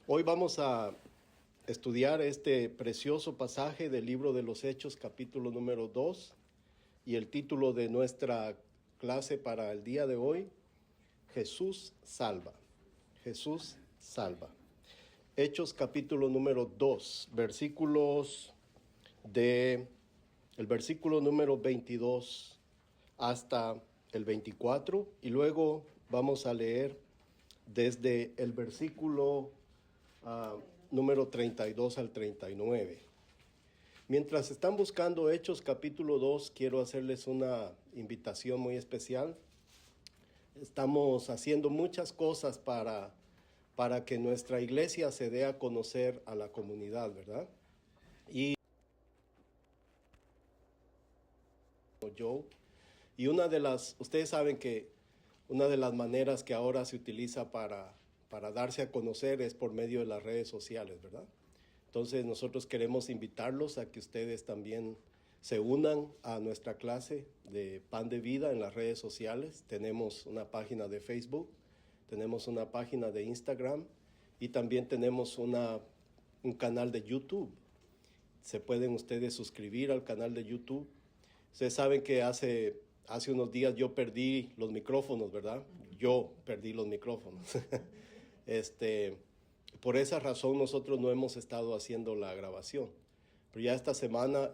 Hoy vamos a estudiar este precioso pasaje del libro de los Hechos, capítulo número 2, y el título de nuestra clase para el día de hoy, Jesús salva. Jesús salva. Hechos, capítulo número 2, el versículo número 22 hasta el 24, y luego vamos a leer desde el versículo número 32 al 39. Mientras están buscando Hechos capítulo 2, quiero hacerles una invitación muy especial. Estamos haciendo muchas cosas para que nuestra iglesia se dé a conocer a la comunidad, ¿verdad? Y ustedes saben que una de las maneras que ahora se utiliza para darse a conocer es por medio de las redes sociales, ¿verdad? Entonces nosotros queremos invitarlos a que ustedes también se unan a nuestra clase de Pan de Vida en las redes sociales. Tenemos una página de Facebook, tenemos una página de Instagram y también tenemos un canal de YouTube. Se pueden ustedes suscribir al canal de YouTube. Ustedes saben que hace unos días yo perdí los micrófonos, ¿verdad? Yo perdí los micrófonos. Por esa razón nosotros no hemos estado haciendo la grabación. Pero ya esta semana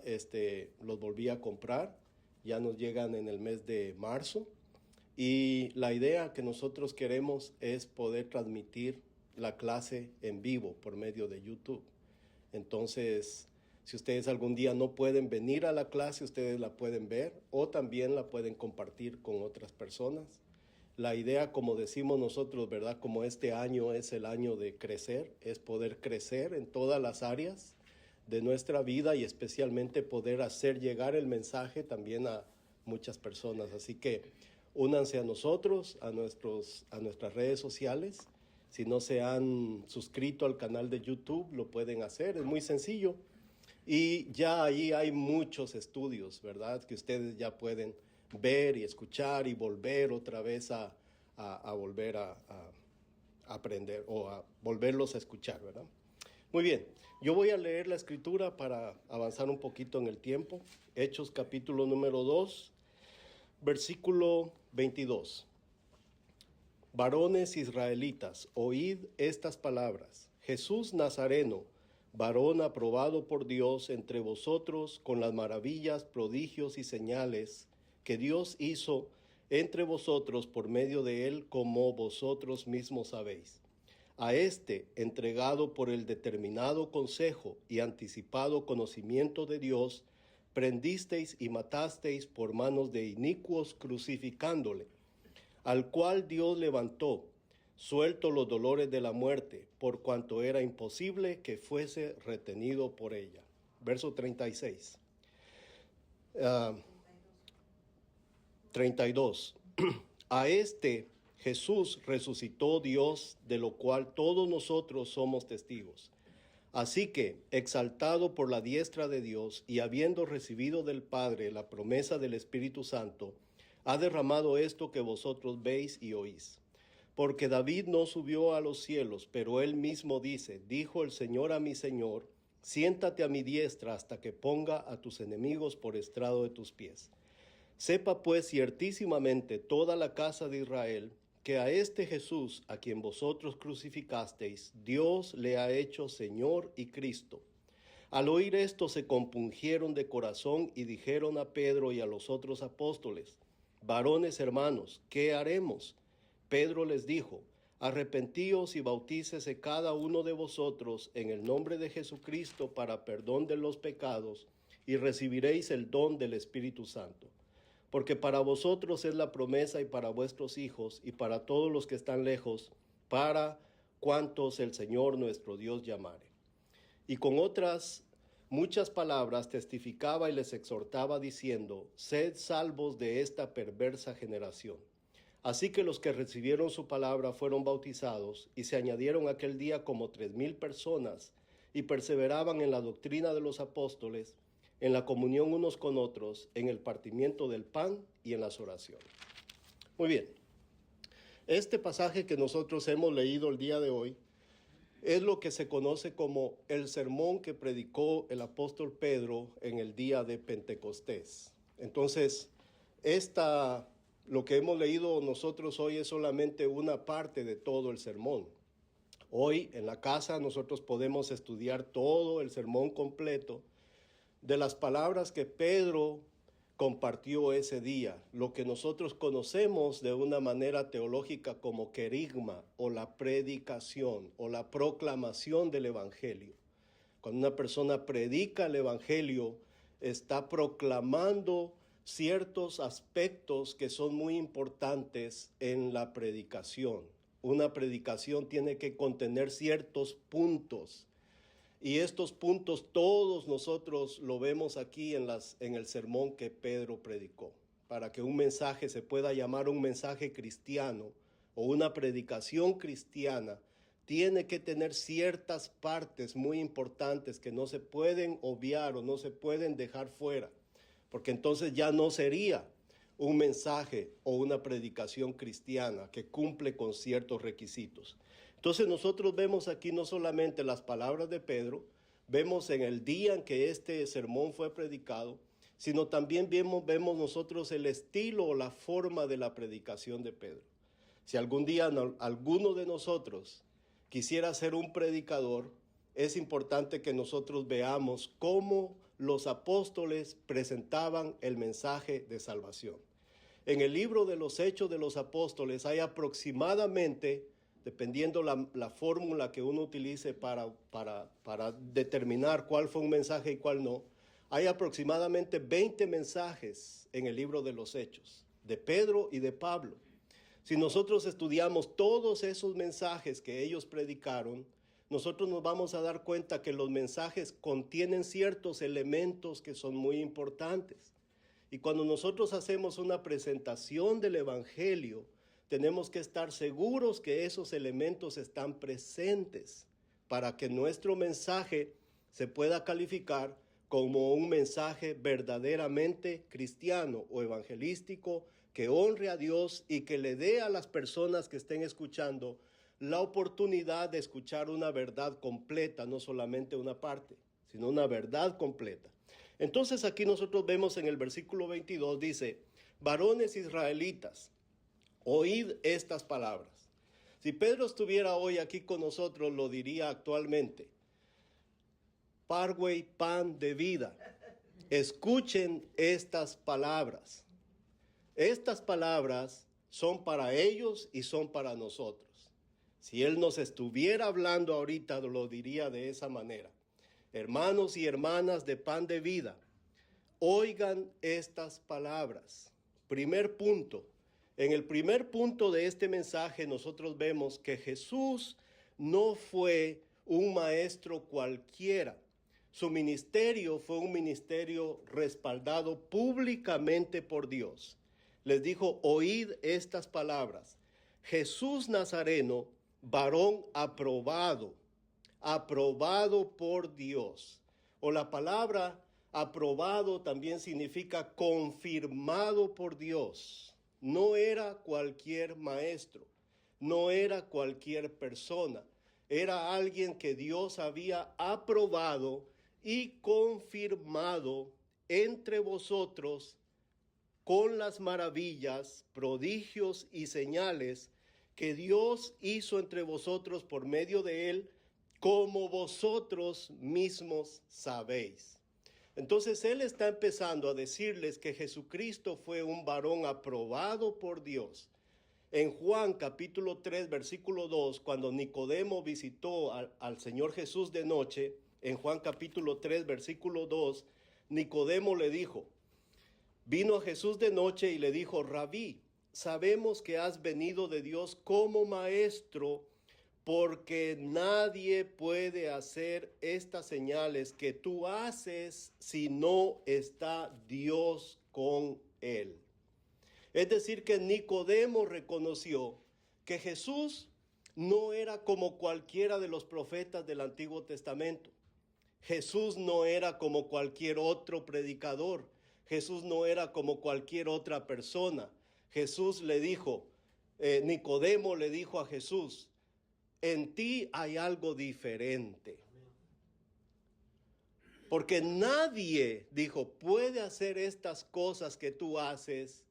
los volví a comprar. Ya nos llegan en el mes de marzo. Y la idea que nosotros queremos es poder transmitir la clase en vivo por medio de YouTube. Entonces, si ustedes algún día no pueden venir a la clase, ustedes la pueden ver o también la pueden compartir con otras personas. La idea, como decimos nosotros, ¿verdad? Como este año es el año de crecer, es poder crecer en todas las áreas de nuestra vida y especialmente poder hacer llegar el mensaje también a muchas personas. Así que únanse a nosotros, a nuestras redes sociales. Si no se han suscrito al canal de YouTube, lo pueden hacer, es muy sencillo. Y ya ahí hay muchos estudios, ¿verdad? Que ustedes ya pueden ver y escuchar y volver otra vez a volver a aprender o a volverlos a escuchar, ¿verdad? Muy bien, yo voy a leer la escritura para avanzar un poquito en el tiempo. Hechos capítulo número 2, versículo 22. Varones israelitas, oíd estas palabras. Jesús Nazareno, varón aprobado por Dios entre vosotros con las maravillas, prodigios y señales que Dios hizo entre vosotros por medio de él, como vosotros mismos sabéis. A entregado por el determinado consejo y anticipado conocimiento de Dios, prendisteis y matasteis por manos de inicuos, crucificándole, al cual Dios levantó, suelto los dolores de la muerte, por cuanto era imposible que fuese retenido por ella. Verso 36. 32. A Jesús resucitó Dios, de lo cual todos nosotros somos testigos. Así que, exaltado por la diestra de Dios y habiendo recibido del Padre la promesa del Espíritu Santo, ha derramado esto que vosotros veis y oís. Porque David no subió a los cielos, pero él mismo dijo el Señor a mi Señor, siéntate a mi diestra hasta que ponga a tus enemigos por estrado de tus pies. Sepa pues ciertísimamente toda la casa de Israel, que a Jesús, a quien vosotros crucificasteis, Dios le ha hecho Señor y Cristo. Al oír esto se compungieron de corazón y dijeron a Pedro y a los otros apóstoles, varones hermanos, ¿qué haremos? Pedro les dijo, arrepentíos y bautícese cada uno de vosotros en el nombre de Jesucristo para perdón de los pecados y recibiréis el don del Espíritu Santo. Porque para vosotros es la promesa y para vuestros hijos y para todos los que están lejos, para cuantos el Señor nuestro Dios llamare. Y con otras muchas palabras testificaba y les exhortaba diciendo, sed salvos de esta perversa generación. Así que los que recibieron su palabra fueron bautizados y se añadieron aquel día como 3,000 personas y perseveraban en la doctrina de los apóstoles, en la comunión unos con otros, en el partimiento del pan y en las oraciones. Muy bien, este pasaje que nosotros hemos leído el día de hoy es lo que se conoce como el sermón que predicó el apóstol Pedro en el día de Pentecostés. Entonces, lo que hemos leído nosotros hoy es solamente una parte de todo el sermón. Hoy en la casa nosotros podemos estudiar todo el sermón completo de las palabras que Pedro compartió ese día, lo que nosotros conocemos de una manera teológica como querigma o la predicación o la proclamación del evangelio. Cuando una persona predica el evangelio, está proclamando ciertos aspectos que son muy importantes en la predicación. Una predicación tiene que contener ciertos puntos. Y estos puntos todos nosotros lo vemos aquí en el sermón que Pedro predicó. Para que un mensaje se pueda llamar un mensaje cristiano o una predicación cristiana, tiene que tener ciertas partes muy importantes que no se pueden obviar o no se pueden dejar fuera, porque entonces ya no sería un mensaje o una predicación cristiana que cumple con ciertos requisitos. Entonces nosotros vemos aquí no solamente las palabras de Pedro, vemos en el día en que este sermón fue predicado, sino también vemos nosotros el estilo o la forma de la predicación de Pedro. Si algún día alguno de nosotros quisiera ser un predicador, es importante que nosotros veamos cómo los apóstoles presentaban el mensaje de salvación. En el libro de los Hechos de los Apóstoles hay aproximadamente, dependiendo la fórmula que uno utilice para determinar cuál fue un mensaje y cuál no, hay aproximadamente 20 mensajes en el libro de los Hechos, de Pedro y de Pablo. Si nosotros estudiamos todos esos mensajes que ellos predicaron, nosotros nos vamos a dar cuenta que los mensajes contienen ciertos elementos que son muy importantes. Y cuando nosotros hacemos una presentación del Evangelio, tenemos que estar seguros que esos elementos están presentes para que nuestro mensaje se pueda calificar como un mensaje verdaderamente cristiano o evangelístico que honre a Dios y que le dé a las personas que estén escuchando la oportunidad de escuchar una verdad completa, no solamente una parte, sino una verdad completa. Entonces aquí nosotros vemos en el versículo 22, dice, varones israelitas, oíd estas palabras. Si Pedro estuviera hoy aquí con nosotros, lo diría actualmente, Parway, pan de vida, escuchen estas palabras. Estas palabras son para ellos y son para nosotros. Si él nos estuviera hablando ahorita, lo diría de esa manera. Hermanos y hermanas de pan de vida, oigan estas palabras. Primer punto. En el primer punto de este mensaje nosotros vemos que Jesús no fue un maestro cualquiera. Su ministerio fue un ministerio respaldado públicamente por Dios. Les dijo, oíd estas palabras. Jesús Nazareno, varón aprobado por Dios. O la palabra aprobado también significa confirmado por Dios. No era cualquier maestro, no era cualquier persona. Era alguien que Dios había aprobado y confirmado entre vosotros con las maravillas, prodigios y señales que Dios hizo entre vosotros por medio de él, como vosotros mismos sabéis. Entonces él está empezando a decirles que Jesucristo fue un varón aprobado por Dios. En Juan capítulo 3 versículo 2, cuando Nicodemo visitó al Señor Jesús de noche, en Juan capítulo 3 versículo 2, Nicodemo le dijo, vino a Jesús de noche y le dijo, Rabí, sabemos que has venido de Dios como maestro, porque nadie puede hacer estas señales que tú haces si no está Dios con él. Es decir, que Nicodemo reconoció que Jesús no era como cualquiera de los profetas del Antiguo Testamento. Jesús no era como cualquier otro predicador. Jesús no era como cualquier otra persona. Nicodemo le dijo a Jesús, en ti hay algo diferente. Porque nadie, dijo, puede hacer estas cosas que tú haces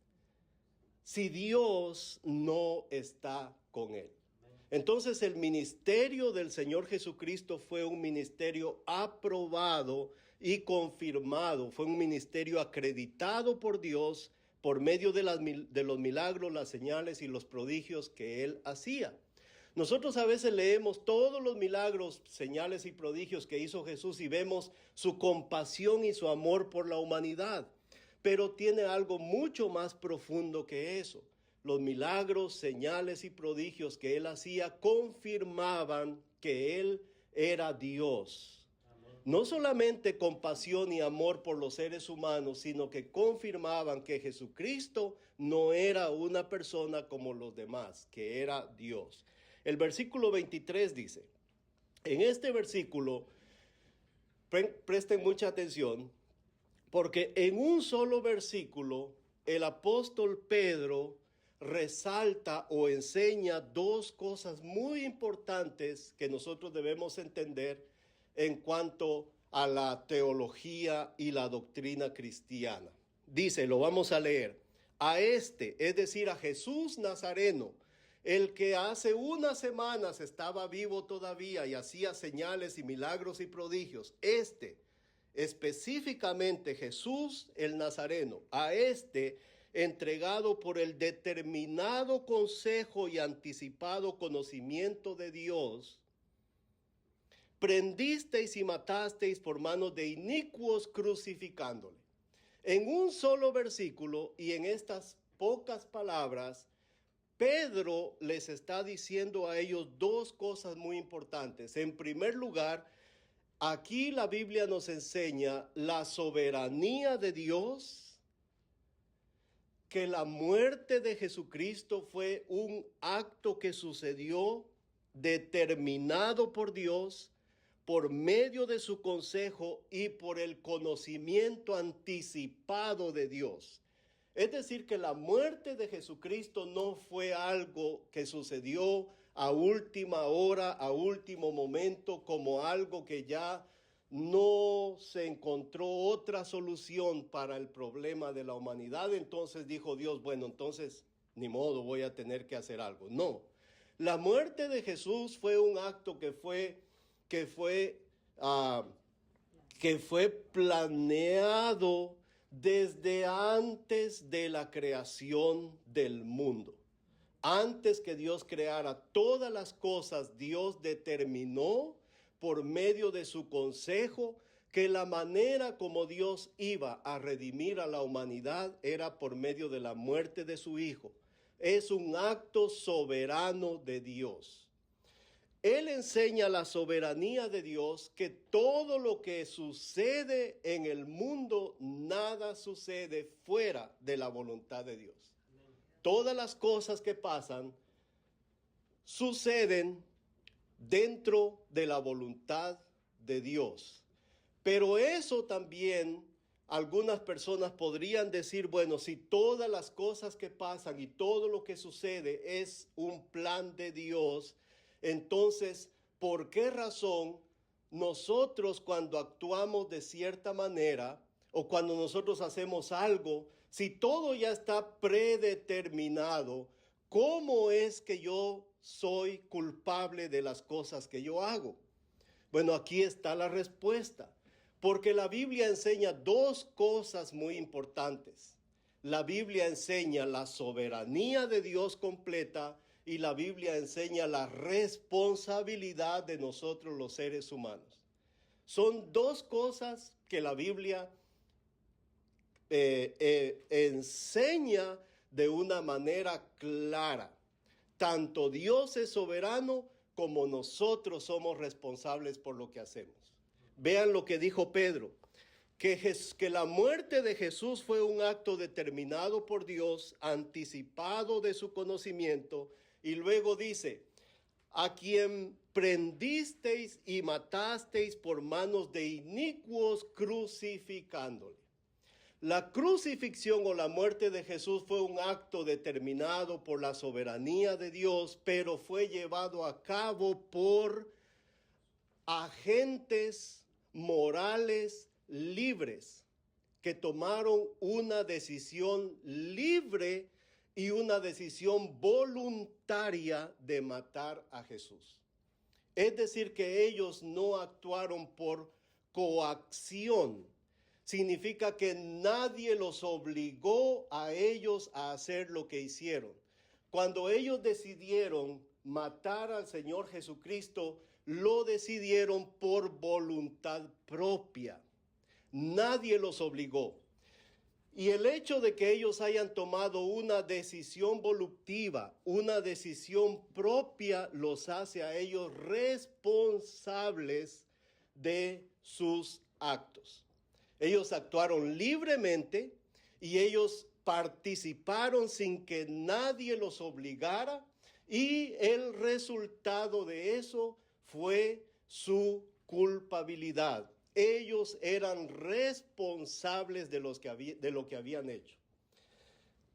si Dios no está con él. Entonces el ministerio del Señor Jesucristo fue un ministerio aprobado y confirmado. Fue un ministerio acreditado por Dios por medio de los milagros, las señales y los prodigios que él hacía. Nosotros a veces leemos todos los milagros, señales y prodigios que hizo Jesús y vemos su compasión y su amor por la humanidad. Pero tiene algo mucho más profundo que eso. Los milagros, señales y prodigios que él hacía confirmaban que él era Dios. No solamente compasión y amor por los seres humanos, sino que confirmaban que Jesucristo no era una persona como los demás, que era Dios. El versículo 23 dice, en este versículo, presten mucha atención, porque en un solo versículo el apóstol Pedro resalta o enseña dos cosas muy importantes que nosotros debemos entender en cuanto a la teología y la doctrina cristiana. Dice, lo vamos a leer, a este, es decir, a Jesús Nazareno, el que hace unas semanas estaba vivo todavía y hacía señales y milagros y prodigios, específicamente Jesús el Nazareno, a este entregado por el determinado consejo y anticipado conocimiento de Dios, prendisteis y matasteis por manos de inicuos crucificándole. En un solo versículo y en estas pocas palabras, Pedro les está diciendo a ellos dos cosas muy importantes. En primer lugar, aquí la Biblia nos enseña la soberanía de Dios, que la muerte de Jesucristo fue un acto que sucedió determinado por Dios por medio de su consejo y por el conocimiento anticipado de Dios. Es decir, que la muerte de Jesucristo no fue algo que sucedió a última hora, a último momento, como algo que ya no se encontró otra solución para el problema de la humanidad. Entonces dijo Dios, bueno, entonces ni modo, voy a tener que hacer algo. No, la muerte de Jesús fue un acto que fue planeado desde antes de la creación del mundo. Antes que Dios creara todas las cosas, Dios determinó por medio de su consejo que la manera como Dios iba a redimir a la humanidad era por medio de la muerte de su Hijo. Es un acto soberano de Dios. Él enseña la soberanía de Dios, que todo lo que sucede en el mundo, nada sucede fuera de la voluntad de Dios. Todas las cosas que pasan suceden dentro de la voluntad de Dios. Pero eso también algunas personas podrían decir, bueno, si todas las cosas que pasan y todo lo que sucede es un plan de Dios, entonces, ¿por qué razón nosotros cuando actuamos de cierta manera o cuando nosotros hacemos algo, si todo ya está predeterminado, cómo es que yo soy culpable de las cosas que yo hago? Bueno, aquí está la respuesta, porque la Biblia enseña dos cosas muy importantes. La Biblia enseña la soberanía de Dios completa y la Biblia enseña la responsabilidad de nosotros los seres humanos. Son dos cosas que la Biblia enseña de una manera clara. Tanto Dios es soberano como nosotros somos responsables por lo que hacemos. Vean lo que dijo Pedro, que la muerte de Jesús fue un acto determinado por Dios, anticipado de su conocimiento, y luego dice, a quien prendisteis y matasteis por manos de inicuos crucificándole. La crucifixión o la muerte de Jesús fue un acto determinado por la soberanía de Dios, pero fue llevado a cabo por agentes morales libres que tomaron una decisión libre y una decisión voluntaria de matar a Jesús. Es decir, que ellos no actuaron por coacción. Significa que nadie los obligó a ellos a hacer lo que hicieron. Cuando ellos decidieron matar al Señor Jesucristo, lo decidieron por voluntad propia. Nadie los obligó. Y el hecho de que ellos hayan tomado una decisión voluntaria, una decisión propia, los hace a ellos responsables de sus actos. Ellos actuaron libremente y ellos participaron sin que nadie los obligara, y el resultado de eso fue su culpabilidad. Ellos eran responsables de lo que habían hecho.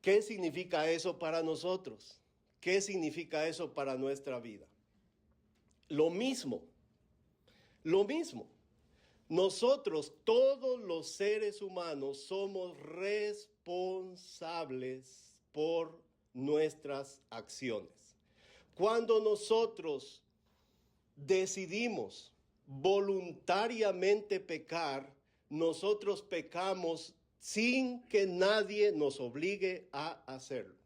¿Qué significa eso para nosotros? ¿Qué significa eso para nuestra vida? Lo mismo. Nosotros, todos los seres humanos, somos responsables por nuestras acciones. Cuando nosotros decidimos voluntariamente pecar, nosotros pecamos sin que nadie nos obligue a hacerlo.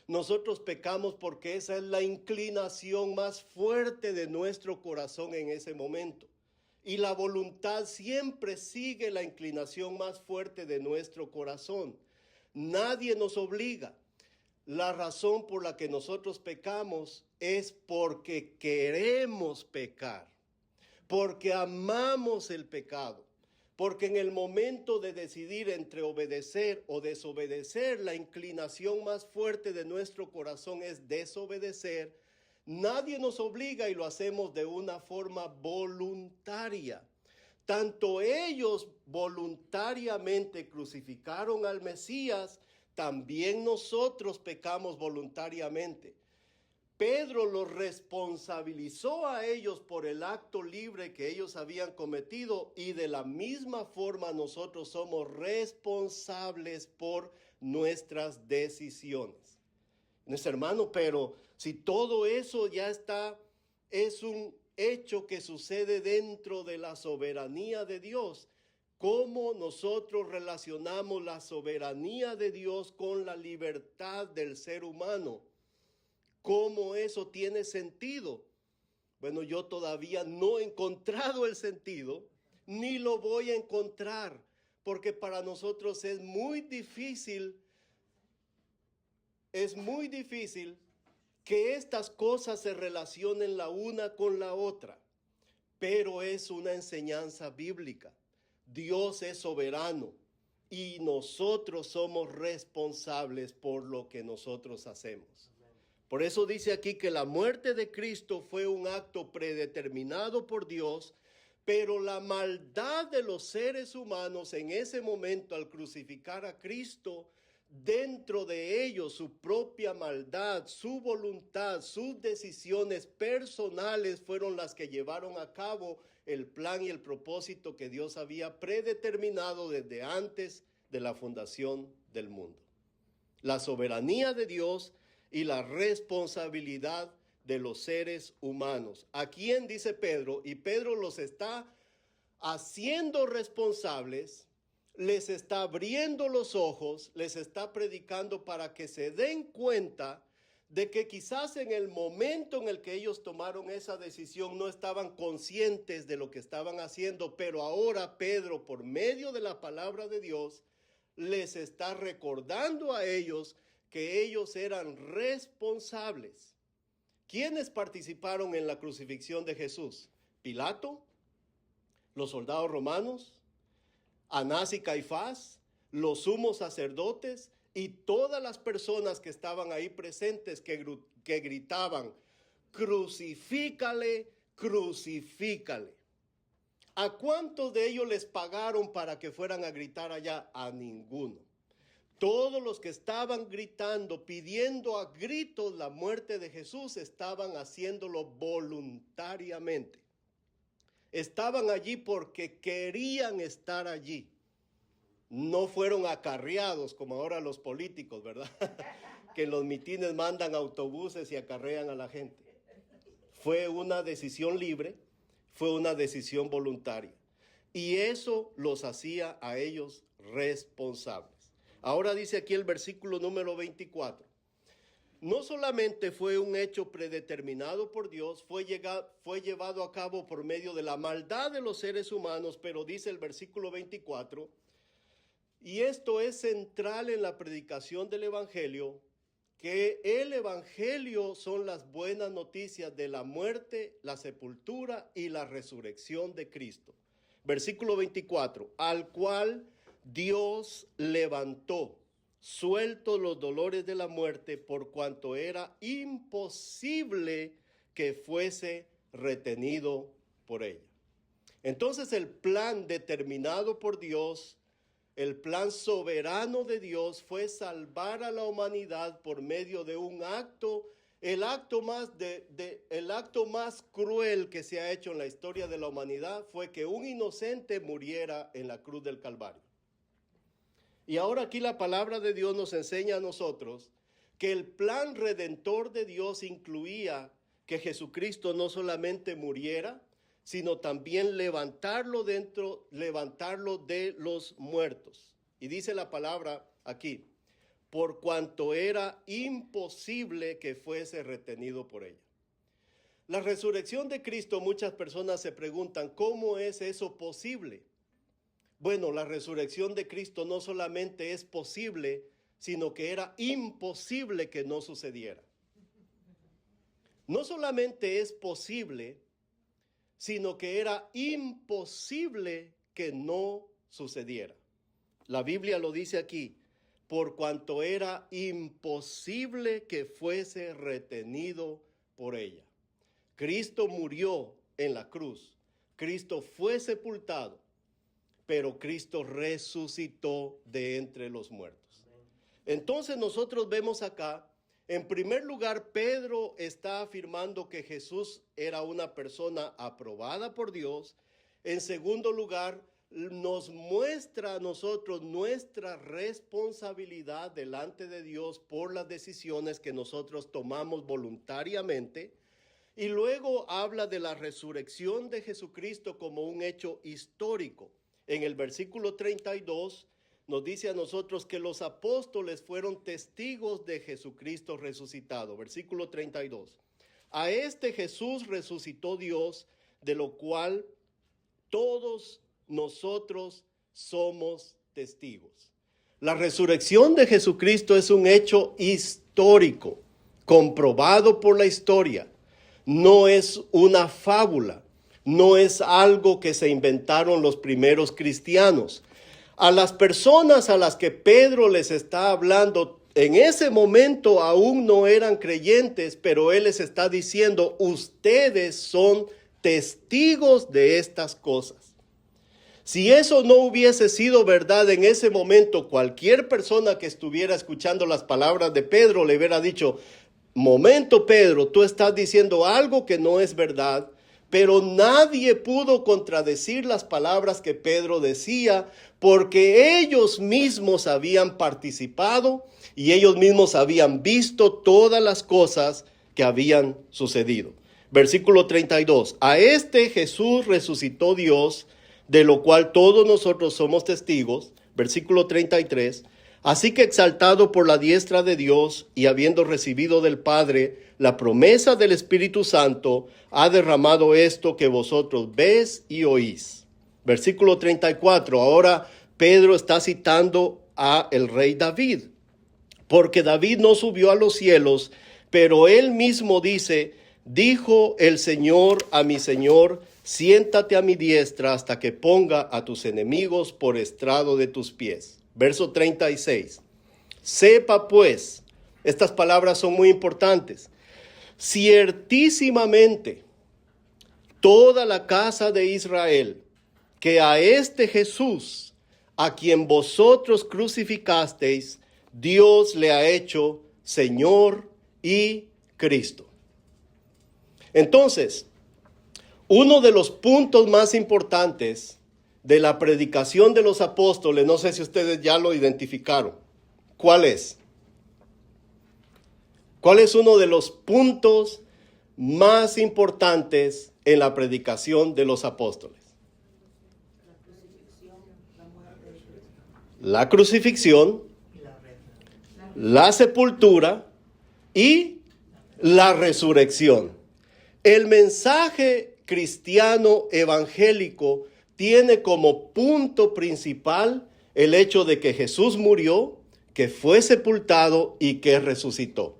Nosotros pecamos porque esa es la inclinación más fuerte de nuestro corazón en ese momento. Y la voluntad siempre sigue la inclinación más fuerte de nuestro corazón. Nadie nos obliga. La razón por la que nosotros pecamos es porque queremos pecar, porque amamos el pecado, porque en el momento de decidir entre obedecer o desobedecer, la inclinación más fuerte de nuestro corazón es desobedecer. Nadie nos obliga y lo hacemos de una forma voluntaria. Tanto ellos voluntariamente crucificaron al Mesías, también nosotros pecamos voluntariamente. Pedro los responsabilizó a ellos por el acto libre que ellos habían cometido, y de la misma forma nosotros somos responsables por nuestras decisiones. Nuestro hermano, pero si todo eso ya está, es un hecho que sucede dentro de la soberanía de Dios, ¿cómo nosotros relacionamos la soberanía de Dios con la libertad del ser humano? ¿Cómo eso tiene sentido? Bueno, yo todavía no he encontrado el sentido, ni lo voy a encontrar, porque para nosotros es muy difícil que estas cosas se relacionen la una con la otra, pero es una enseñanza bíblica. Dios es soberano y nosotros somos responsables por lo que nosotros hacemos. Por eso dice aquí que la muerte de Cristo fue un acto predeterminado por Dios, pero la maldad de los seres humanos en ese momento al crucificar a Cristo, dentro de ellos su propia maldad, su voluntad, sus decisiones personales fueron las que llevaron a cabo el plan y el propósito que Dios había predeterminado desde antes de la fundación del mundo. La soberanía de Dios y la responsabilidad de los seres humanos. ¿A quién dice Pedro? Y Pedro los está haciendo responsables, les está abriendo los ojos, les está predicando para que se den cuenta de que quizás en el momento en el que ellos tomaron esa decisión no estaban conscientes de lo que estaban haciendo, pero ahora Pedro, por medio de la palabra de Dios, les está recordando a ellos que ellos eran responsables. ¿Quiénes participaron en la crucifixión de Jesús? Pilato, los soldados romanos, Anás y Caifás, los sumos sacerdotes y todas las personas que estaban ahí presentes que gritaban: crucifícale, crucifícale. ¿A cuántos de ellos les pagaron para que fueran a gritar allá? A ninguno. Todos los que estaban gritando, pidiendo a gritos la muerte de Jesús, estaban haciéndolo voluntariamente. Estaban allí porque querían estar allí. No fueron acarreados como ahora los políticos, ¿verdad? Que en los mitines mandan autobuses y acarrean a la gente. Fue una decisión libre, fue una decisión voluntaria. Y eso los hacía a ellos responsables. Ahora dice aquí el versículo número 24. No solamente fue un hecho predeterminado por Dios, fue llevado a cabo por medio de la maldad de los seres humanos, pero dice el versículo 24, y esto es central en la predicación del Evangelio, que el Evangelio son las buenas noticias de la muerte, la sepultura y la resurrección de Cristo. Versículo 24, al cual Dios levantó, sueltos los dolores de la muerte, por cuanto era imposible que fuese retenido por ella. Entonces el plan determinado por Dios, el plan soberano de Dios fue salvar a la humanidad por medio de un acto, el acto más cruel que se ha hecho en la historia de la humanidad fue que un inocente muriera en la cruz del Calvario. Y ahora aquí la palabra de Dios nos enseña a nosotros que el plan redentor de Dios incluía que Jesucristo no solamente muriera, sino también levantarlo de los muertos. Y dice la palabra aquí, por cuanto era imposible que fuese retenido por ella. La resurrección de Cristo, muchas personas se preguntan, ¿cómo es eso posible? Bueno, la resurrección de Cristo no solamente es posible, sino que era imposible que no sucediera. No solamente es posible, sino que era imposible que no sucediera. La Biblia lo dice aquí, por cuanto era imposible que fuese retenido por ella. Cristo murió en la cruz, Cristo fue sepultado, pero Cristo resucitó de entre los muertos. Entonces nosotros vemos acá, en primer lugar, Pedro está afirmando que Jesús era una persona aprobada por Dios. En segundo lugar, nos muestra a nosotros nuestra responsabilidad delante de Dios por las decisiones que nosotros tomamos voluntariamente. Y luego habla de la resurrección de Jesucristo como un hecho histórico. En el versículo 32 nos dice a nosotros que los apóstoles fueron testigos de Jesucristo resucitado. Versículo 32. A este Jesús resucitó Dios, de lo cual todos nosotros somos testigos. La resurrección de Jesucristo es un hecho histórico, comprobado por la historia. No es una fábula. No es algo que se inventaron los primeros cristianos. A las personas a las que Pedro les está hablando, en ese momento aún no eran creyentes, pero él les está diciendo, ustedes son testigos de estas cosas. Si eso no hubiese sido verdad en ese momento, cualquier persona que estuviera escuchando las palabras de Pedro le hubiera dicho, momento Pedro, tú estás diciendo algo que no es verdad. Pero nadie pudo contradecir las palabras que Pedro decía, porque ellos mismos habían participado y ellos mismos habían visto todas las cosas que habían sucedido. Versículo 32. A este Jesús resucitó Dios, de lo cual todos nosotros somos testigos. Versículo 33. Así que exaltado por la diestra de Dios y habiendo recibido del Padre la promesa del Espíritu Santo, ha derramado esto que vosotros ves y oís. Versículo 34. Ahora Pedro está citando a el rey David, porque David no subió a los cielos, pero él mismo dice, dijo el Señor a mi Señor, siéntate a mi diestra hasta que ponga a tus enemigos por estrado de tus pies. Verso 36. Sepa pues, estas palabras son muy importantes, ciertísimamente toda la casa de Israel que a este Jesús, a quien vosotros crucificasteis, Dios le ha hecho Señor y Cristo. Entonces, uno de los puntos más importantes de la predicación de los apóstoles, no sé si ustedes ya lo identificaron, ¿cuál es? ¿Cuál es uno de los puntos más importantes en la predicación de los apóstoles? La crucifixión, la sepultura y la resurrección. El mensaje cristiano evangélico tiene como punto principal el hecho de que Jesús murió, que fue sepultado y que resucitó.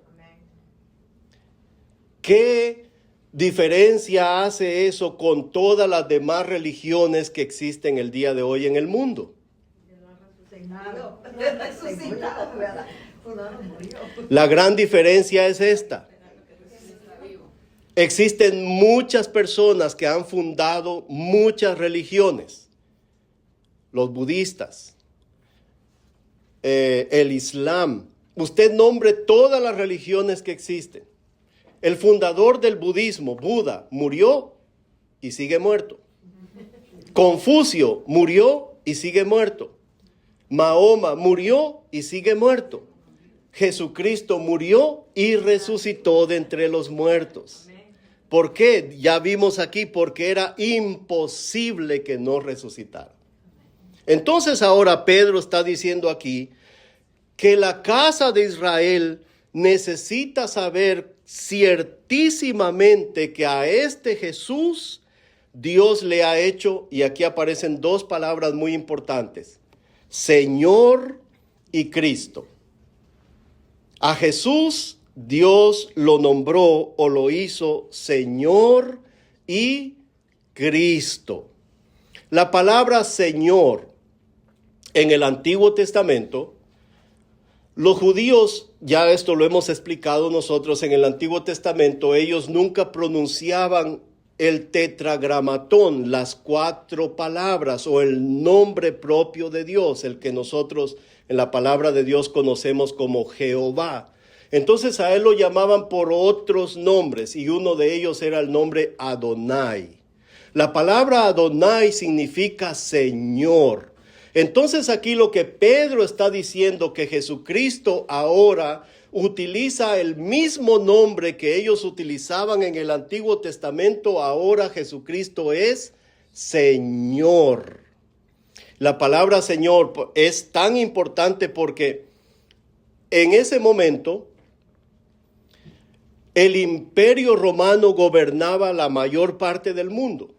¿Qué diferencia hace eso con todas las demás religiones que existen el día de hoy en el mundo? La gran diferencia es esta. Existen muchas personas que han fundado muchas religiones. Los budistas, el Islam. Usted nombre todas las religiones que existen. El fundador del budismo, Buda, murió y sigue muerto. Confucio murió y sigue muerto. Mahoma murió y sigue muerto. Jesucristo murió y resucitó de entre los muertos. ¿Por qué? Ya vimos aquí, porque era imposible que no resucitara. Entonces ahora Pedro está diciendo aquí que la casa de Israel necesita saber ciertísimamente que a este Jesús Dios le ha hecho, y aquí aparecen dos palabras muy importantes, Señor y Cristo. A Jesús Dios lo nombró o lo hizo Señor y Cristo. La palabra Señor en el Antiguo Testamento, los judíos, ya esto lo hemos explicado nosotros, en el Antiguo Testamento ellos nunca pronunciaban el tetragramatón, las 4 palabras o el nombre propio de Dios, el que nosotros en la palabra de Dios conocemos como Jehová. Entonces a él lo llamaban por otros nombres y uno de ellos era el nombre Adonai. La palabra Adonai significa Señor. Entonces aquí lo que Pedro está diciendo, que Jesucristo ahora utiliza el mismo nombre que ellos utilizaban en el Antiguo Testamento, ahora Jesucristo es Señor. La palabra Señor es tan importante porque en ese momento el Imperio Romano gobernaba la mayor parte del mundo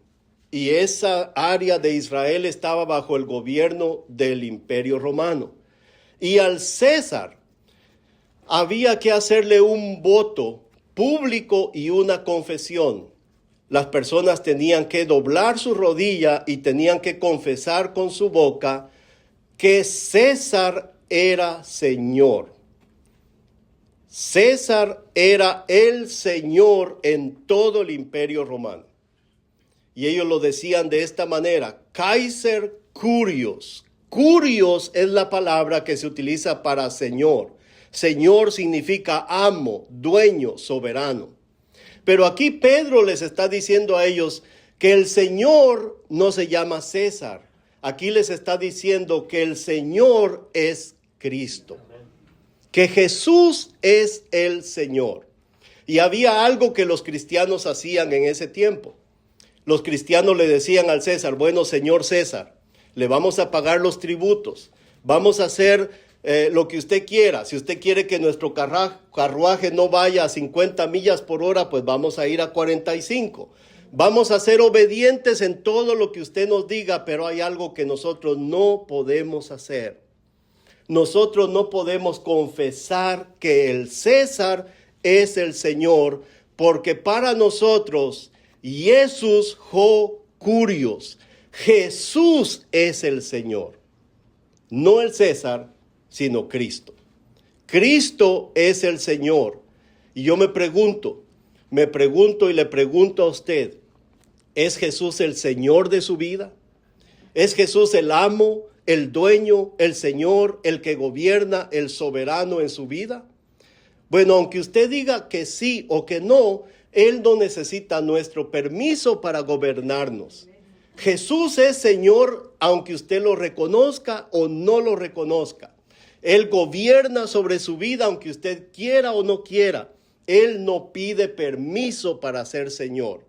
y esa área de Israel estaba bajo el gobierno del Imperio Romano. Y al César había que hacerle un voto público y una confesión. Las personas tenían que doblar su rodilla y tenían que confesar con su boca que César era Señor. César era el Señor en todo el Imperio Romano. Y ellos lo decían de esta manera, Kaiser Kyrios. Kyrios es la palabra que se utiliza para Señor. Señor significa amo, dueño, soberano. Pero aquí Pedro les está diciendo a ellos que el Señor no se llama César. Aquí les está diciendo que el Señor es Cristo. Que Jesús es el Señor. Y había algo que los cristianos hacían en ese tiempo. Los cristianos le decían al César, bueno, señor César, le vamos a pagar los tributos. Vamos a hacer lo que usted quiera. Si usted quiere que nuestro carruaje no vaya a 50 millas por hora, pues vamos a ir a 45. Vamos a ser obedientes en todo lo que usted nos diga, pero hay algo que nosotros no podemos hacer. Nosotros no podemos confesar que el César es el Señor, porque para nosotros, Jesús ho Kyrios, Jesús es el Señor. No el César, sino Cristo. Cristo es el Señor. Y yo me pregunto y le pregunto a usted, ¿es Jesús el Señor de su vida? ¿Es Jesús el amo, el dueño, el Señor, el que gobierna, el soberano en su vida? Bueno, aunque usted diga que sí o que no, Él no necesita nuestro permiso para gobernarnos. Jesús es Señor, aunque usted lo reconozca o no lo reconozca. Él gobierna sobre su vida, aunque usted quiera o no quiera. Él no pide permiso para ser Señor.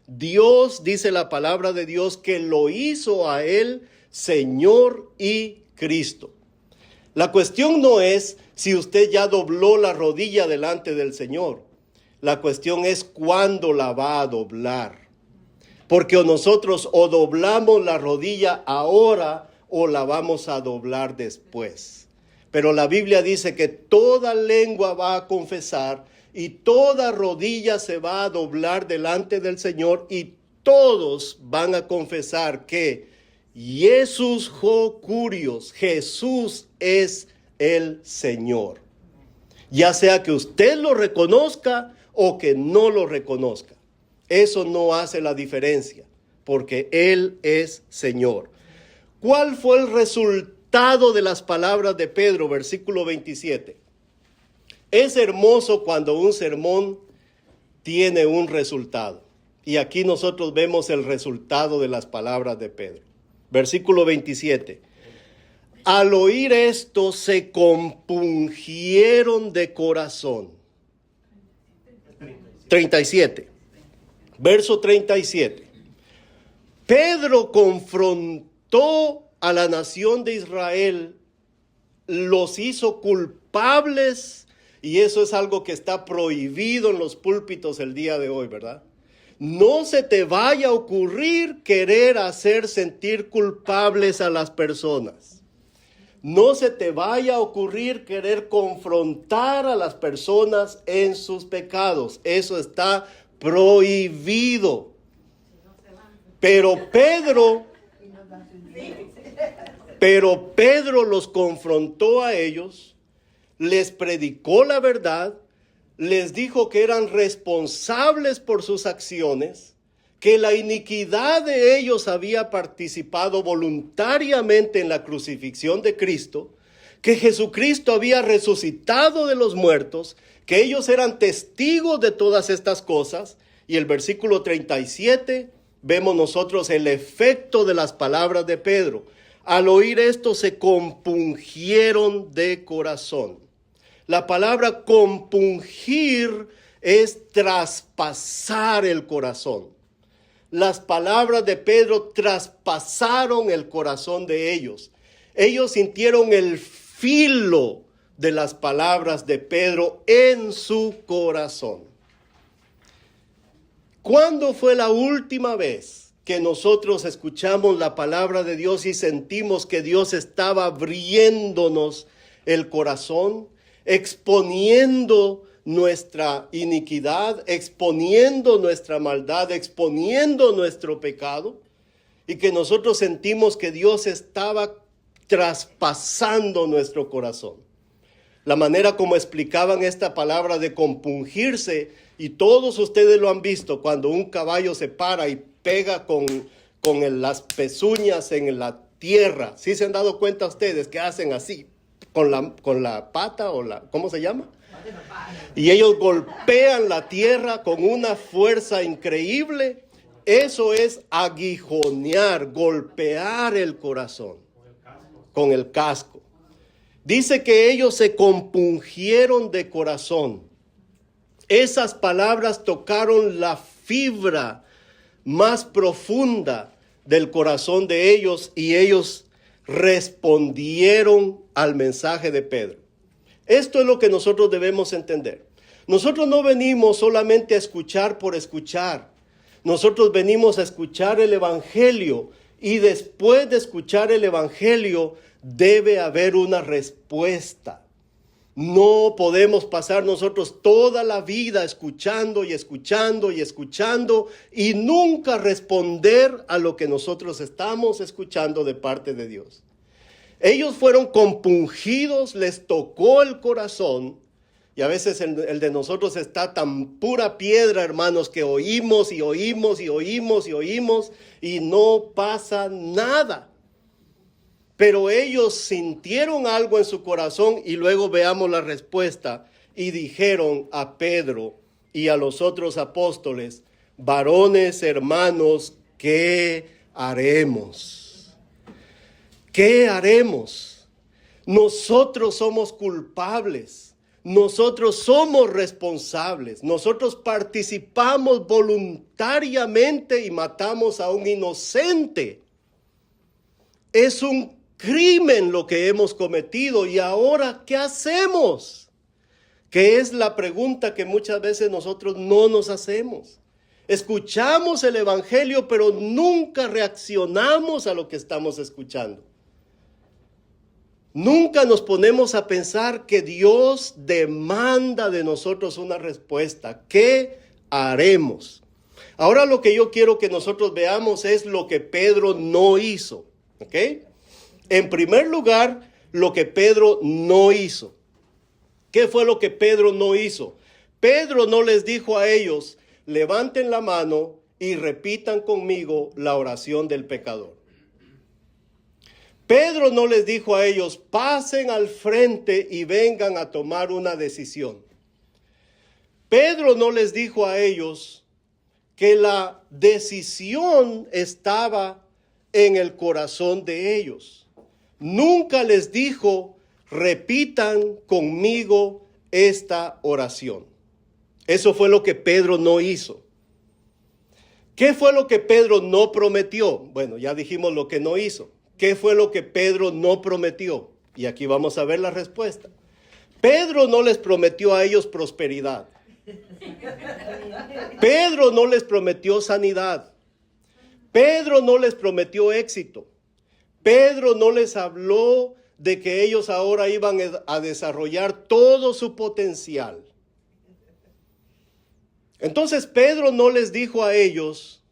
Dios, dice la palabra de Dios, que lo hizo a Él Señor y Cristo. La cuestión no es si usted ya dobló la rodilla delante del Señor. La cuestión es cuándo la va a doblar. Porque nosotros o doblamos la rodilla ahora o la vamos a doblar después. Pero la Biblia dice que toda lengua va a confesar y toda rodilla se va a doblar delante del Señor y todos van a confesar que Jesús Curios, Jesús es el Señor. Ya sea que usted lo reconozca o que no lo reconozca. Eso no hace la diferencia, porque Él es Señor. ¿Cuál fue el resultado de las palabras de Pedro? Versículo 27. Es hermoso cuando un sermón tiene un resultado. Y aquí nosotros vemos el resultado de las palabras de Pedro. Versículo 27. Al oír esto se compungieron de corazón. 37. Verso 37. Pedro confrontó a la nación de Israel, los hizo culpables, y eso es algo que está prohibido en los púlpitos el día de hoy, ¿verdad? No se te vaya a ocurrir querer hacer sentir culpables a las personas. No se te vaya a ocurrir querer confrontar a las personas en sus pecados. Eso está prohibido. Pero Pedro los confrontó a ellos, les predicó la verdad, les dijo que eran responsables por sus acciones, que la iniquidad de ellos había participado voluntariamente en la crucifixión de Cristo, que Jesucristo había resucitado de los muertos, que ellos eran testigos de todas estas cosas. Y el versículo 37, vemos nosotros el efecto de las palabras de Pedro. Al oír esto se compungieron de corazón. La palabra compungir es traspasar el corazón. Las palabras de Pedro traspasaron el corazón de ellos. Ellos sintieron el filo de las palabras de Pedro en su corazón. ¿Cuándo fue la última vez que nosotros escuchamos la palabra de Dios y sentimos que Dios estaba abriéndonos el corazón, exponiendo nuestra iniquidad, exponiendo nuestra maldad, exponiendo nuestro pecado, y que nosotros sentimos que Dios estaba traspasando nuestro corazón? La manera como explicaban esta palabra de compungirse, y todos ustedes lo han visto, cuando un caballo se para y pega con las pezuñas en la tierra. ¿Sí se han dado cuenta ustedes que hacen así? Con la pata o ¿cómo se llama? Y ellos golpean la tierra con una fuerza increíble. Eso es aguijonear, golpear el corazón con el casco. Dice que ellos se compungieron de corazón. Esas palabras tocaron la fibra más profunda del corazón de ellos y ellos respondieron al mensaje de Pedro. Esto es lo que nosotros debemos entender. Nosotros no venimos solamente a escuchar por escuchar. Nosotros venimos a escuchar el Evangelio, y después de escuchar el Evangelio debe haber una respuesta. No podemos pasar nosotros toda la vida escuchando y escuchando y escuchando y nunca responder a lo que nosotros estamos escuchando de parte de Dios. Ellos fueron compungidos, les tocó el corazón, y a veces el de nosotros está tan pura piedra, hermanos, que oímos y oímos y oímos y oímos y no pasa nada. pero ellos sintieron algo en su corazón y luego veamos la respuesta. Y dijeron a Pedro y a los otros apóstoles: varones, hermanos, ¿qué haremos? ¿Qué haremos? Nosotros somos culpables. Nosotros somos responsables. Nosotros participamos voluntariamente y matamos a un inocente. Es un crimen lo que hemos cometido. ¿Y ahora qué hacemos? Que es la pregunta que muchas veces nosotros no nos hacemos. Escuchamos el evangelio, pero nunca reaccionamos a lo que estamos escuchando. Nunca nos ponemos a pensar que Dios demanda de nosotros una respuesta. ¿Qué haremos? Ahora lo que yo quiero que nosotros veamos es lo que Pedro no hizo. ¿Ok? En primer lugar, lo que Pedro no hizo. ¿Qué fue lo que Pedro no hizo? Pedro no les dijo a ellos: levanten la mano y repitan conmigo la oración del pecador. Pedro no les dijo a ellos: pasen al frente y vengan a tomar una decisión. Pedro no les dijo a ellos que la decisión estaba en el corazón de ellos. Nunca les dijo: repitan conmigo esta oración. Eso fue lo que Pedro no hizo. ¿Qué fue lo que Pedro no prometió? Bueno, ya dijimos lo que no hizo. ¿Qué fue lo que Pedro no prometió? Y aquí vamos a ver la respuesta. Pedro no les prometió a ellos prosperidad. Pedro no les prometió sanidad. Pedro no les prometió éxito. Pedro no les habló de que ellos ahora iban a desarrollar todo su potencial. Entonces Pedro no les dijo a ellos: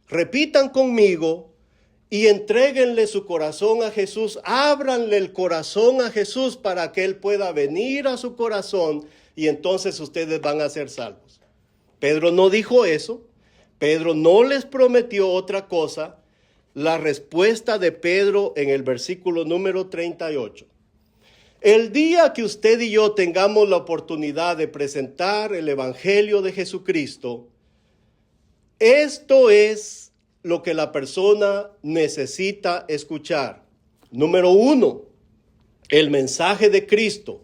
repitan conmigo y entréguenle su corazón a Jesús, ábranle el corazón a Jesús para que Él pueda venir a su corazón y entonces ustedes van a ser salvos. Pedro no dijo eso. Pedro no les prometió otra cosa. La respuesta de Pedro en el versículo número 38. El día que usted y yo tengamos la oportunidad de presentar el Evangelio de Jesucristo, esto es lo que la persona necesita escuchar. Número 1, el mensaje de Cristo,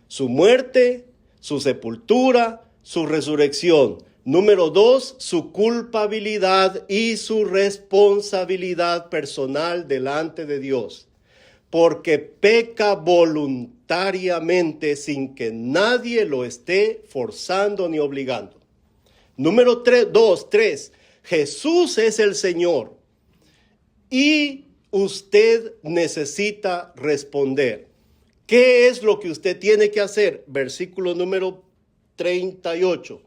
su muerte, su sepultura, su resurrección. Número 2, su culpabilidad y su responsabilidad personal delante de Dios, porque peca voluntariamente sin que nadie lo esté forzando ni obligando. Número 3, Jesús es el Señor y usted necesita responder. ¿Qué es lo que usted tiene que hacer? Versículo número 38.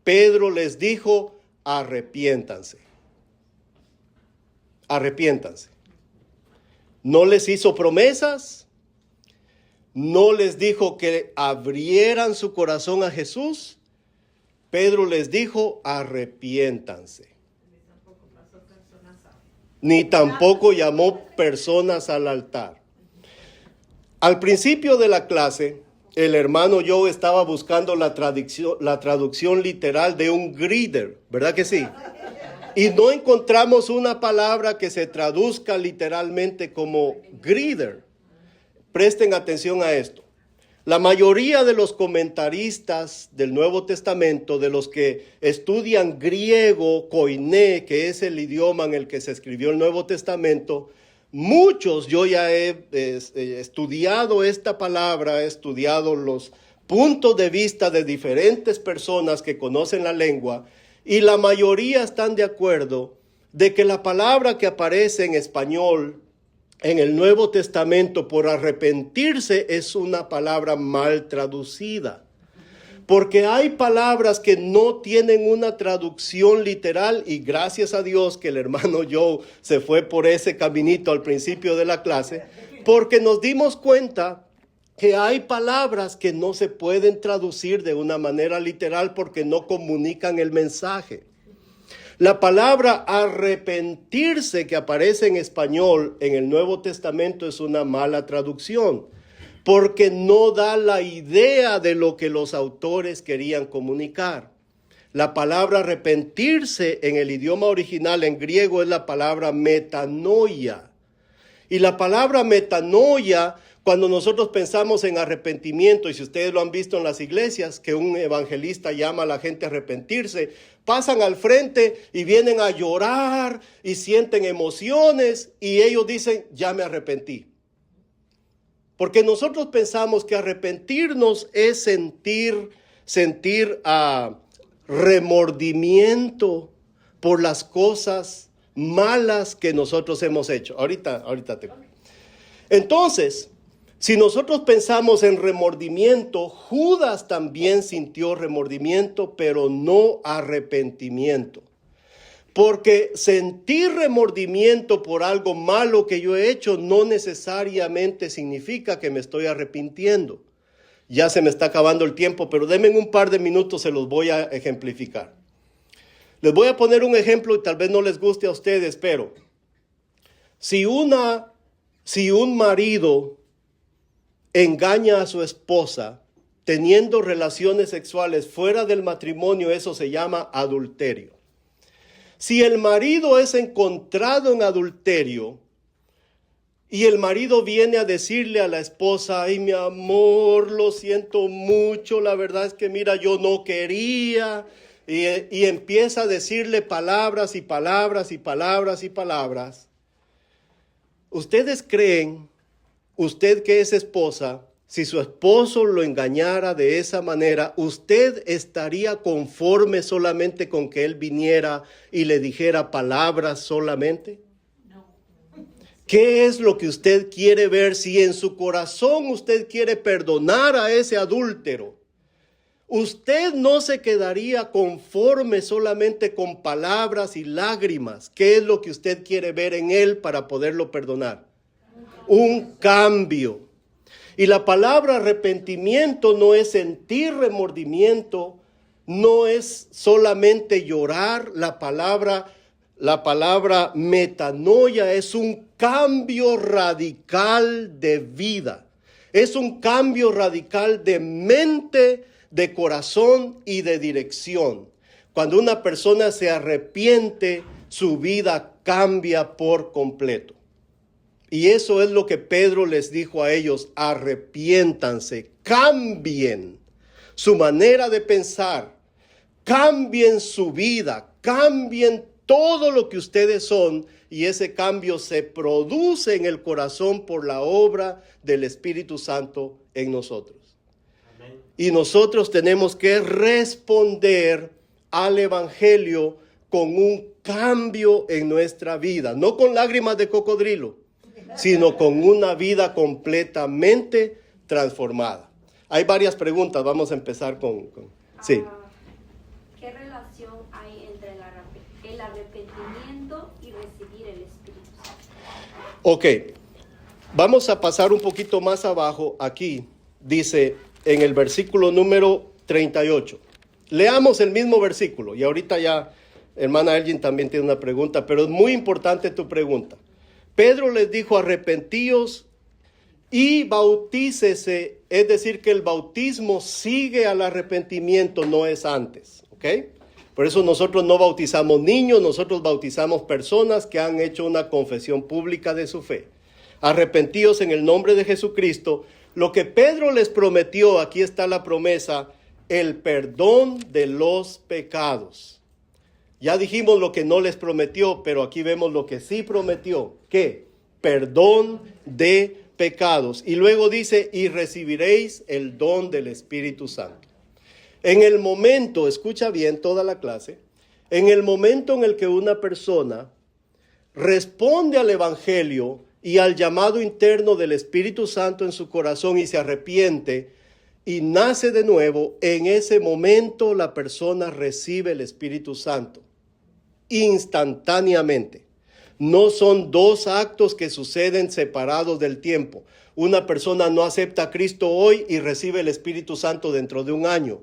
Pedro les dijo: arrepiéntanse. Arrepiéntanse. No les hizo promesas. No les dijo que abrieran su corazón a Jesús. Pedro les dijo: arrepiéntanse. Ni tampoco llamó personas al altar. Al principio de la clase, el hermano Joe estaba buscando la traducción literal de un greeter, ¿verdad que sí? Y no encontramos una palabra que se traduzca literalmente como greeter. Presten atención a esto. La mayoría de los comentaristas del Nuevo Testamento, de los que estudian griego, koiné, que es el idioma en el que se escribió el Nuevo Testamento, muchos, yo ya he estudiado esta palabra, he estudiado los puntos de vista de diferentes personas que conocen la lengua, y la mayoría están de acuerdo de que la palabra que aparece en español en el Nuevo Testamento por arrepentirse es una palabra mal traducida. Porque hay palabras que no tienen una traducción literal, y gracias a Dios que el hermano Joe se fue por ese caminito al principio de la clase, porque nos dimos cuenta que hay palabras que no se pueden traducir de una manera literal porque no comunican el mensaje. La palabra arrepentirse que aparece en español en el Nuevo Testamento es una mala traducción, porque no da la idea de lo que los autores querían comunicar. La palabra arrepentirse en el idioma original en griego es la palabra metanoia. Y la palabra metanoia, cuando nosotros pensamos en arrepentimiento, y si ustedes lo han visto en las iglesias, que un evangelista llama a la gente a arrepentirse, pasan al frente y vienen a llorar y sienten emociones y ellos dicen, ya me arrepentí. Porque nosotros pensamos que arrepentirnos es sentir remordimiento por las cosas malas que nosotros hemos hecho. Ahorita te... Entonces, si nosotros pensamos en remordimiento, Judas también sintió remordimiento, pero no arrepentimiento. Porque sentir remordimiento por algo malo que yo he hecho no necesariamente significa que me estoy arrepintiendo. Ya se me está acabando el tiempo, pero denme un par de minutos, se los voy a ejemplificar. Les voy a poner un ejemplo y tal vez no les guste a ustedes, pero si un marido engaña a su esposa teniendo relaciones sexuales fuera del matrimonio, eso se llama adulterio. Si el marido es encontrado en adulterio y el marido viene a decirle a la esposa, ay mi amor, lo siento mucho, la verdad es que mira, yo no quería, y empieza a decirle palabras y palabras y palabras y palabras, ¿ustedes creen, usted que es esposa, si su esposo lo engañara de esa manera, usted estaría conforme solamente con que él viniera y le dijera palabras solamente? No. ¿Qué es lo que usted quiere ver? Si en su corazón usted quiere perdonar a ese adúltero, usted no se quedaría conforme solamente con palabras y lágrimas. ¿Qué es lo que usted quiere ver en él para poderlo perdonar? Un cambio. Y la palabra arrepentimiento no es sentir remordimiento, no es solamente llorar. La palabra metanoia es un cambio radical de vida. Es un cambio radical de mente, de corazón y de dirección. Cuando una persona se arrepiente, su vida cambia por completo. Y eso es lo que Pedro les dijo a ellos, arrepiéntanse, cambien su manera de pensar, cambien su vida, cambien todo lo que ustedes son, y ese cambio se produce en el corazón por la obra del Espíritu Santo en nosotros. Amén. Y nosotros tenemos que responder al Evangelio con un cambio en nuestra vida, no con lágrimas de cocodrilo, sino con una vida completamente transformada. Hay varias preguntas, vamos a empezar con sí. ¿Qué relación hay entre el arrepentimiento y recibir el Espíritu Santo? Ok, vamos a pasar un poquito más abajo. Aquí dice en el versículo número 38. Leamos el mismo versículo y ahorita ya hermana Elgin también tiene una pregunta, pero es muy importante tu pregunta. Pedro les dijo, arrepentíos y bautícese, es decir, que el bautismo sigue al arrepentimiento, no es antes, ¿ok? Por eso nosotros no bautizamos niños, nosotros bautizamos personas que han hecho una confesión pública de su fe. Arrepentíos en el nombre de Jesucristo. Lo que Pedro les prometió, aquí está la promesa, el perdón de los pecados. Ya dijimos lo que no les prometió, pero aquí vemos lo que sí prometió. ¿Qué? Perdón de pecados. Y luego dice, y recibiréis el don del Espíritu Santo. En el momento, escucha bien toda la clase, en el momento en el que una persona responde al Evangelio y al llamado interno del Espíritu Santo en su corazón y se arrepiente y nace de nuevo, en ese momento la persona recibe el Espíritu Santo. Instantáneamente. No son dos actos que suceden separados del tiempo. Una persona no acepta a Cristo hoy y recibe el Espíritu Santo dentro de un año.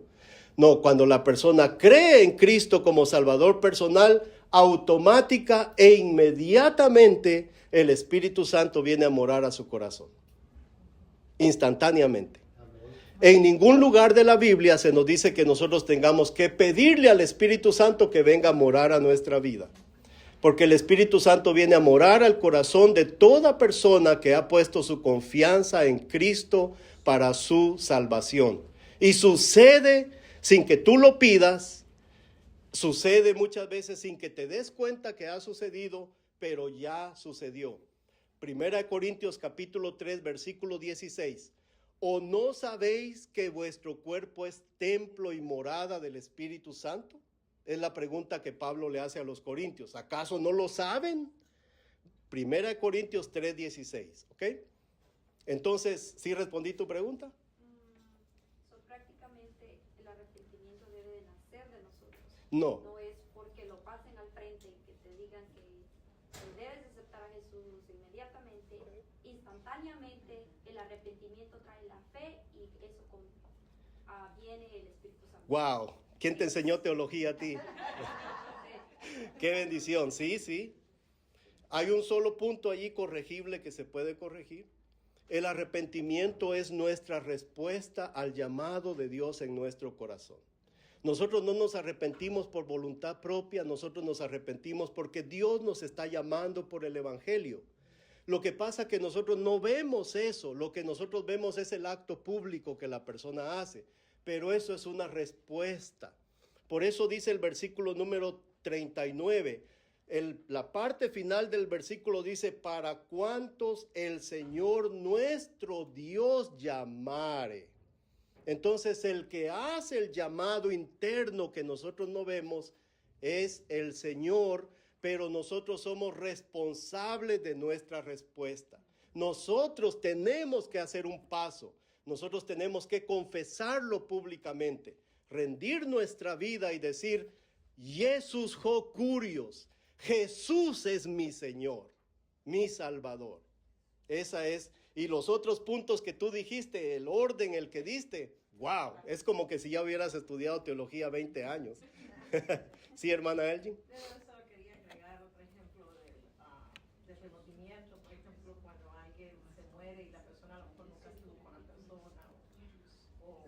No, cuando la persona cree en Cristo como Salvador personal, automática e inmediatamente el Espíritu Santo viene a morar a su corazón. Instantáneamente. En ningún lugar de la Biblia se nos dice que nosotros tengamos que pedirle al Espíritu Santo que venga a morar a nuestra vida. Porque el Espíritu Santo viene a morar al corazón de toda persona que ha puesto su confianza en Cristo para su salvación. Y sucede sin que tú lo pidas, sucede muchas veces sin que te des cuenta que ha sucedido, pero ya sucedió. 1 Corintios capítulo 3, versículo 16. ¿O no sabéis que vuestro cuerpo es templo y morada del Espíritu Santo? Es la pregunta que Pablo le hace a los corintios. ¿Acaso no lo saben? 1 Corintios 3, 16. ¿Ok? Entonces, ¿sí respondí tu pregunta? Prácticamente el arrepentimiento debe de nacer de nosotros. No. No es porque lo pasen al frente y que te digan que debes aceptar a Jesús inmediatamente, instantáneamente. El arrepentimiento trae la fe y eso viene el Espíritu Santo. Wow, ¿quién te enseñó teología a ti? Qué bendición, sí. Hay un solo punto allí corregible que se puede corregir. El arrepentimiento es nuestra respuesta al llamado de Dios en nuestro corazón. Nosotros no nos arrepentimos por voluntad propia, nosotros nos arrepentimos porque Dios nos está llamando por el Evangelio. Lo que pasa es que nosotros no vemos eso, lo que nosotros vemos es el acto público que la persona hace, pero eso es una respuesta. Por eso dice el versículo número 39, la parte final del versículo dice, para cuantos el Señor nuestro Dios llamare. Entonces el que hace el llamado interno que nosotros no vemos es el Señor, pero nosotros somos responsables de nuestra respuesta. Nosotros tenemos que hacer un paso, nosotros tenemos que confesarlo públicamente, rendir nuestra vida y decir, Jesús ho curios, Jesús es mi Señor, mi Salvador. Esa es, y los otros puntos que tú dijiste, el orden, el que diste, wow, es como que si ya hubieras estudiado teología 20 años. ¿Sí, hermana Elgin? Solo quería agregar otro ejemplo del remordimiento, por ejemplo, cuando alguien se muere y la persona a lo mejor nunca estuvo con la persona o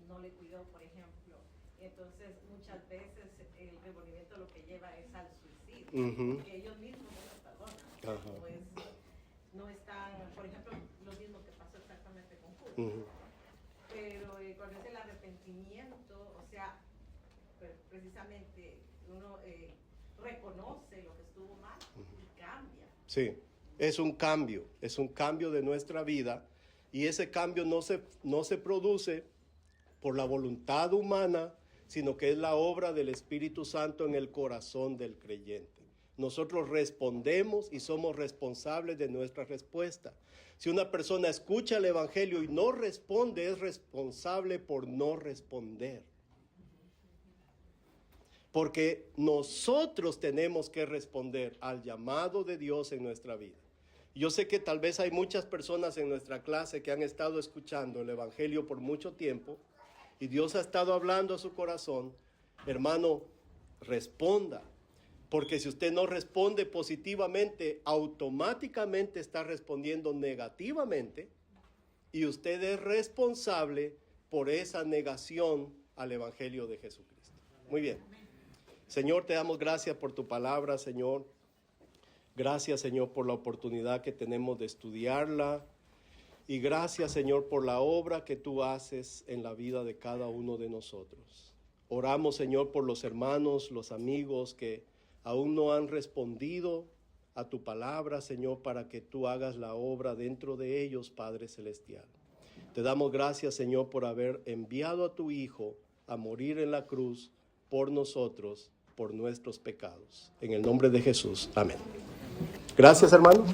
no le cuidó, por ejemplo. Entonces, muchas veces el remordimiento lo que lleva es al suicidio, porque ellos mismos no se perdonan. No están, por ejemplo, lo mismo que pasó exactamente con Judas. Pero cuando es el arrepentimiento, o sea, precisamente uno reconoce lo que estuvo mal y cambia. Sí, es un cambio de nuestra vida y ese cambio no se produce por la voluntad humana, sino que es la obra del Espíritu Santo en el corazón del creyente. Nosotros respondemos y somos responsables de nuestra respuesta. Si una persona escucha el Evangelio y no responde, es responsable por no responder. Porque nosotros tenemos que responder al llamado de Dios en nuestra vida. Yo sé que tal vez hay muchas personas en nuestra clase que han estado escuchando el Evangelio por mucho tiempo y Dios ha estado hablando a su corazón. Hermano, responda. Porque si usted no responde positivamente, automáticamente está respondiendo negativamente y usted es responsable por esa negación al Evangelio de Jesucristo. Muy bien. Señor, te damos gracias por tu palabra, Señor. Gracias, Señor, por la oportunidad que tenemos de estudiarla. Y gracias, Señor, por la obra que tú haces en la vida de cada uno de nosotros. Oramos, Señor, por los hermanos, los amigos que aún no han respondido a tu palabra, Señor, para que tú hagas la obra dentro de ellos, Padre Celestial. Te damos gracias, Señor, por haber enviado a tu Hijo a morir en la cruz por nosotros, por nuestros pecados. En el nombre de Jesús. Amén. Gracias, hermanos.